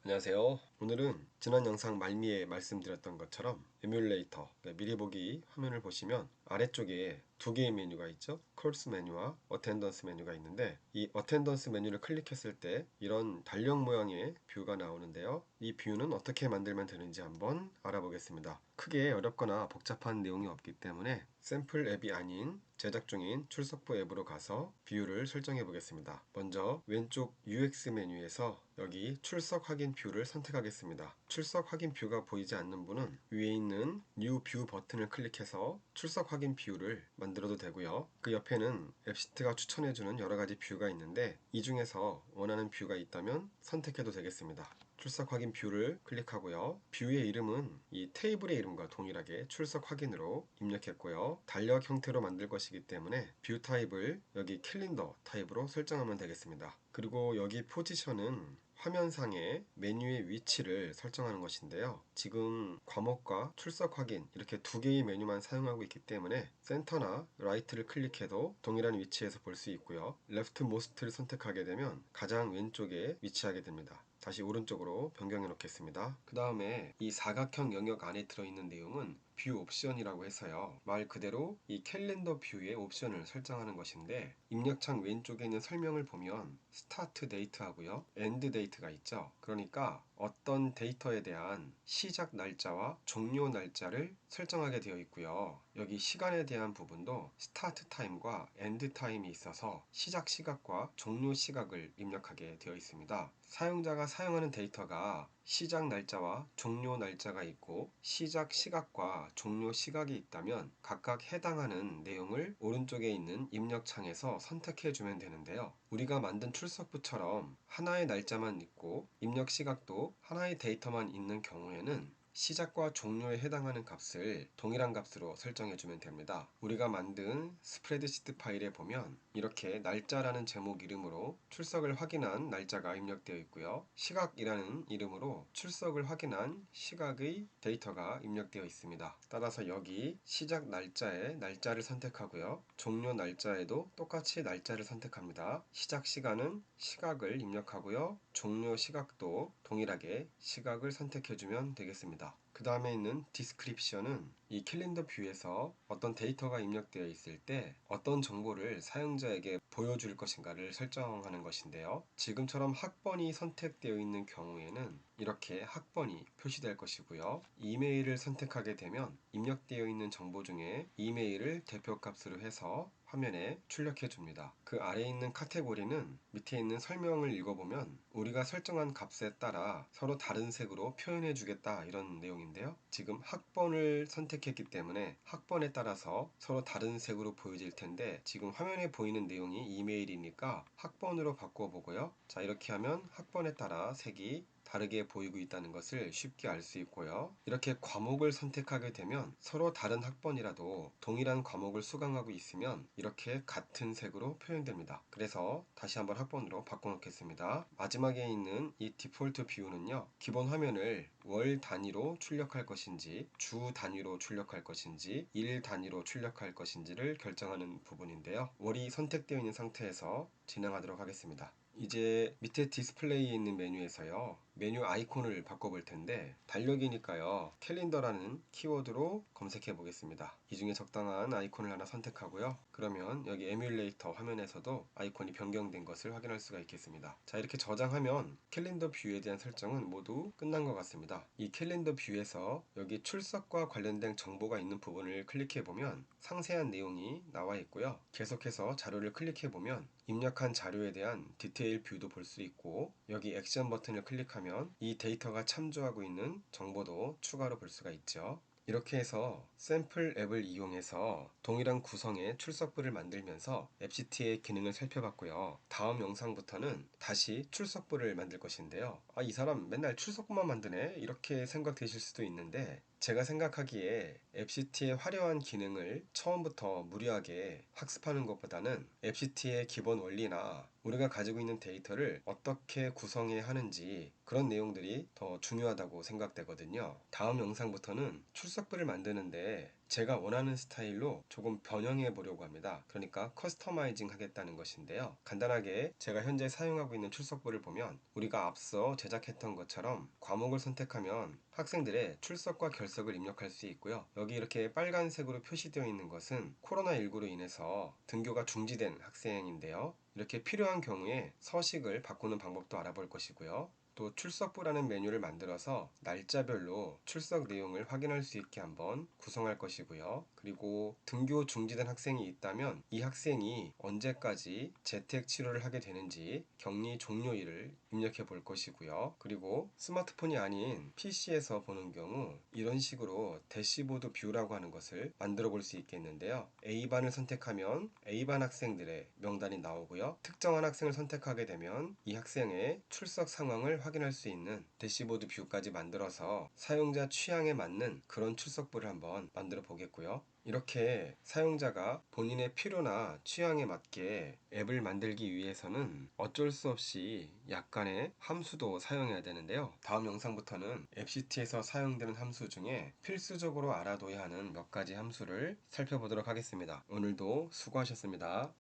안녕하세요. 오늘은 지난 영상 말미에 말씀드렸던 것처럼 에뮬레이터, 미리 보기 화면을 보시면 아래쪽에 두 개의 메뉴가 있죠. 콜스 메뉴와 어텐던스 메뉴가 있는데, 이 어텐던스 메뉴를 클릭했을 때 이런 달력 모양의 뷰가 나오는데요. 이 뷰는 어떻게 만들면 되는지 한번 알아보겠습니다. 크게 어렵거나 복잡한 내용이 없기 때문에 샘플 앱이 아닌 제작 중인 출석부 앱으로 가서 뷰를 설정해 보겠습니다. 먼저 왼쪽 UX 메뉴에서 여기 출석 확인 뷰를 선택하겠습니다. 출석 확인 뷰가 보이지 않는 분은 위에 있는 New View 버튼을 클릭해서 출석 확인 뷰를 만들어도 되고요. 그 옆에는 앱시트가 추천해주는 여러가지 뷰가 있는데, 이 중에서 원하는 뷰가 있다면 선택해도 되겠습니다. 출석 확인 뷰를 클릭하고요. 뷰의 이름은 이 테이블의 이름과 동일하게 출석 확인으로 입력했고요. 달력 형태로 만들 것이기 때문에 뷰 타입을 여기 캘린더 타입으로 설정하면 되겠습니다. 그리고 여기 포지션은 화면상의 메뉴의 위치를 설정하는 것인데요. 지금 과목과 출석 확인 이렇게 두 개의 메뉴만 사용하고 있기 때문에 센터나 라이트를 클릭해도 동일한 위치에서 볼 수 있고요. 레프트 모스트를 선택하게 되면 가장 왼쪽에 위치하게 됩니다. 다시 오른쪽으로 변경해 놓겠습니다. 그 다음에 이 사각형 영역 안에 들어있는 내용은 뷰 옵션이라고 해서요, 말 그대로 이 캘린더 뷰의 옵션을 설정하는 것인데, 입력창 왼쪽에 있는 설명을 보면 스타트 데이트 하고요, 엔드 데이트가 있죠. 그러니까 어떤 데이터에 대한 시작 날짜와 종료 날짜를 설정하게 되어 있고요. 여기 시간에 대한 부분도 스타트 타임과 엔드 타임이 있어서 시작 시각과 종료 시각을 입력하게 되어 있습니다. 사용자가 사용하는 데이터가 시작 날짜와 종료 날짜가 있고 시작 시각과 종료 시각이 있다면 각각 해당하는 내용을 오른쪽에 있는 입력창에서 선택해 주면 되는데요. 우리가 만든 출석부처럼 하나의 날짜만 있고 입력 시각도 하나의 데이터만 있는 경우에는 시작과 종료에 해당하는 값을 동일한 값으로 설정해 주면 됩니다. 우리가 만든 스프레드시트 파일에 보면 이렇게 날짜라는 제목 이름으로 출석을 확인한 날짜가 입력되어 있고요, 시각이라는 이름으로 출석을 확인한 시각의 데이터가 입력되어 있습니다. 따라서 여기 시작 날짜에 날짜를 선택하고요, 종료 날짜에도 똑같이 날짜를 선택합니다. 시작 시간은 시각을 입력하고요, 종료 시각도 동일하게 시각을 선택해주면 되겠습니다. 그 다음에 있는 디스크립션은 이 캘린더 뷰에서 어떤 데이터가 입력되어 있을 때 어떤 정보를 사용자에게 보여줄 것인가를 설정하는 것인데요. 지금처럼 학번이 선택되어 있는 경우에는 이렇게 학번이 표시될 것이고요. 이메일을 선택하게 되면 입력되어 있는 정보 중에 이메일을 대표값으로 해서 화면에 출력해 줍니다. 그 아래에 있는 카테고리는 밑에 있는 설명을 읽어보면 우리가 설정한 값에 따라 서로 다른 색으로 표현해 주겠다 이런 내용인데요. 지금 학번을 선택했기 때문에 학번에 따라서 서로 다른 색으로 보여질 텐데, 지금 화면에 보이는 내용이 이메일이니까 학번으로 바꿔보고요. 자, 이렇게 하면 학번에 따라 색이 다르게 보이고 있다는 것을 쉽게 알 수 있고요. 이렇게 과목을 선택하게 되면 서로 다른 학번이라도 동일한 과목을 수강하고 있으면 이렇게 같은 색으로 표현됩니다. 그래서 다시 한번 학번으로 바꿔놓겠습니다. 마지막에 있는 이 디폴트 뷰는요, 기본 화면을 월 단위로 출력할 것인지 주 단위로 출력할 것인지 일 단위로 출력할 것인지를 결정하는 부분인데요. 월이 선택되어 있는 상태에서 진행하도록 하겠습니다. 이제 밑에 디스플레이에 있는 메뉴에서요, 메뉴 아이콘을 바꿔볼 텐데, 달력이니까요 캘린더라는 키워드로 검색해 보겠습니다. 이 중에 적당한 아이콘을 하나 선택하고요, 그러면 여기 에뮬레이터 화면에서도 아이콘이 변경된 것을 확인할 수가 있겠습니다. 자, 이렇게 저장하면 캘린더 뷰에 대한 설정은 모두 끝난 것 같습니다. 이 캘린더 뷰에서 여기 출석과 관련된 정보가 있는 부분을 클릭해 보면 상세한 내용이 나와 있고요, 계속해서 자료를 클릭해 보면 입력한 자료에 대한 디테일 뷰도 볼 수 있고, 여기 액션 버튼을 클릭하면 이 데이터가 참조하고 있는 정보도 추가로 볼 수가 있죠. 이렇게 해서 샘플 앱을 이용해서 동일한 구성의 출석부를 만들면서 앱시트의 기능을 살펴봤고요. 다음 영상부터는 다시 출석부를 만들 것인데요. 이 사람 맨날 출석부만 만드네? 이렇게 생각되실 수도 있는데, 제가 생각하기에 앱시트의 화려한 기능을 처음부터 무리하게 학습하는 것보다는 앱시트의 기본 원리나 우리가 가지고 있는 데이터를 어떻게 구성해야 하는지, 그런 내용들이 더 중요하다고 생각되거든요. 다음 영상부터는 출석부를 만드는데 제가 원하는 스타일로 조금 변형해 보려고 합니다. 그러니까 커스터마이징 하겠다는 것인데요. 간단하게 제가 현재 사용하고 있는 출석부를 보면 우리가 앞서 제작했던 것처럼 과목을 선택하면 학생들의 출석과 결석을 입력할 수 있고요. 여기 이렇게 빨간색으로 표시되어 있는 것은 코로나19로 인해서 등교가 중지된 학생인데요. 이렇게 필요한 경우에 서식을 바꾸는 방법도 알아볼 것이고요. 또 출석부라는 메뉴를 만들어서 날짜별로 출석 내용을 확인할 수 있게 한번 구성할 것이고요. 그리고 등교 중지된 학생이 있다면 이 학생이 언제까지 재택 치료를 하게 되는지 격리 종료일을 입력해 볼 것이고요. 그리고 스마트폰이 아닌 PC에서 보는 경우 이런 식으로 대시보드 뷰라고 하는 것을 만들어 볼 수 있겠는데요. A반을 선택하면 A반 학생들의 명단이 나오고요. 특정한 학생을 선택하게 되면 이 학생의 출석 상황을 확인할 수 있는 대시보드 뷰까지 만들어서 사용자 취향에 맞는 그런 출석부를 한번 만들어 보겠고요. 이렇게 사용자가 본인의 필요나 취향에 맞게 앱을 만들기 위해서는 어쩔 수 없이 약간의 함수도 사용해야 되는데요. 다음 영상부터는 앱시티에서 사용되는 함수 중에 필수적으로 알아둬야 하는 몇 가지 함수를 살펴보도록 하겠습니다. 오늘도 수고하셨습니다.